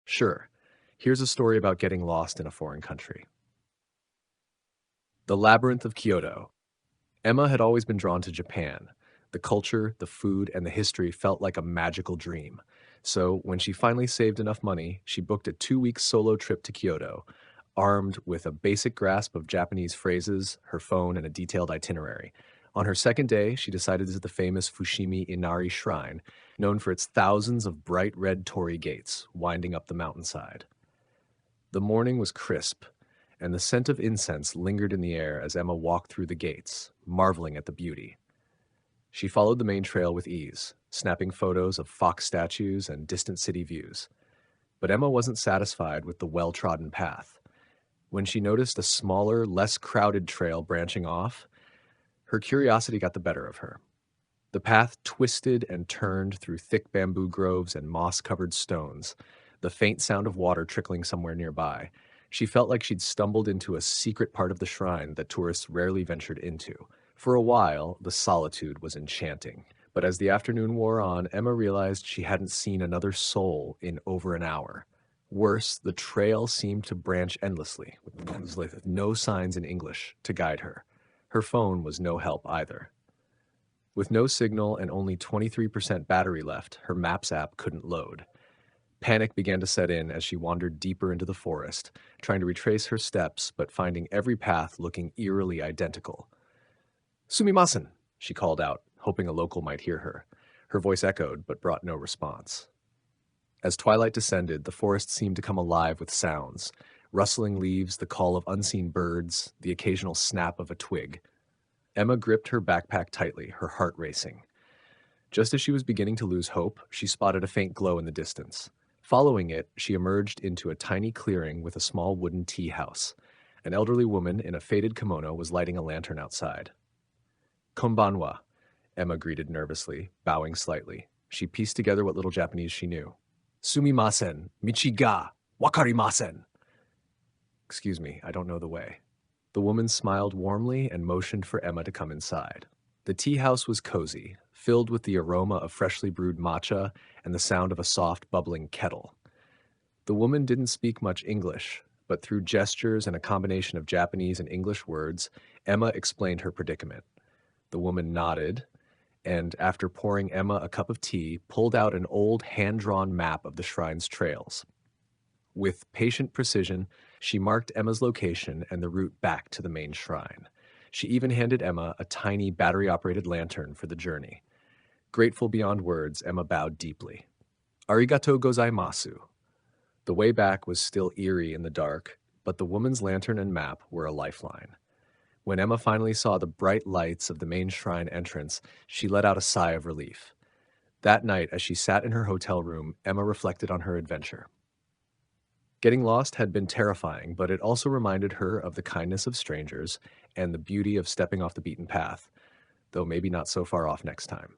Sure. Here's a story about getting lost in a foreign country. The Labyrinth of Kyoto. Emma had always been drawn to Japan. The culture, the food, and the history felt like a magical dream. So, when she finally saved enough money, she booked a 2 week solo trip to Kyoto, armed with a basic grasp of Japanese phrases, her phone, and a detailed itinerary. On her second day, she decided to visit the famous Fushimi Inari Shrine, known for its thousands of bright red torii gates winding up the mountainside. The morning was crisp, and the scent of incense lingered in the air as Emma walked through the gates, marveling at the beauty. She followed the main trail with ease, snapping photos of fox statues and distant city views. But Emma wasn't satisfied with the well-trodden path. When she noticed a smaller, less crowded trail branching off, her curiosity got the better of her. The path twisted and turned through thick bamboo groves and moss-covered stones, the faint sound of water trickling somewhere nearby. She felt like she'd stumbled into a secret part of the shrine that tourists rarely ventured into. For a while, the solitude was enchanting. But as the afternoon wore on, Emma realized she hadn't seen another soul in over an hour. Worse, the trail seemed to branch endlessly, with no signs in English to guide her. Her phone was no help either. With no signal and only 23% battery left, her Maps app couldn't load. Panic began to set in as she wandered deeper into the forest, trying to retrace her steps but finding every path looking eerily identical. "Sumimasen," she called out, hoping a local might hear her. Her voice echoed but brought no response. As twilight descended, the forest seemed to come alive with sounds: rustling leaves, the call of unseen birds, the occasional snap of a twig. Emma gripped her backpack tightly, her heart racing. Just as she was beginning to lose hope, she spotted a faint glow in the distance. Following it, she emerged into a tiny clearing with a small wooden tea house. An elderly woman in a faded kimono was lighting a lantern outside. "Konbanwa," Emma greeted nervously, bowing slightly. She pieced together what little Japanese she knew. "Sumimasen, michi ga wakarimasen." "Excuse me, I don't know the way." The woman smiled warmly and motioned for Emma to come inside. The tea house was cozy, filled with the aroma of freshly brewed matcha and the sound of a soft, bubbling kettle. The woman didn't speak much English, but through gestures and a combination of Japanese and English words, Emma explained her predicament. The woman nodded, and after pouring Emma a cup of tea, pulled out an old hand-drawn map of the shrine's trails. With patient precision, she marked Emma's location and the route back to the main shrine. She even handed Emma a tiny battery-operated lantern for the journey. Grateful beyond words, Emma bowed deeply. "Arigato gozaimasu." The way back was still eerie in the dark, but the woman's lantern and map were a lifeline. When Emma finally saw the bright lights of the main shrine entrance, she let out a sigh of relief. That night, as she sat in her hotel room, Emma reflected on her adventure. Getting lost had been terrifying, but it also reminded her of the kindness of strangers and the beauty of stepping off the beaten path, though maybe not so far off next time.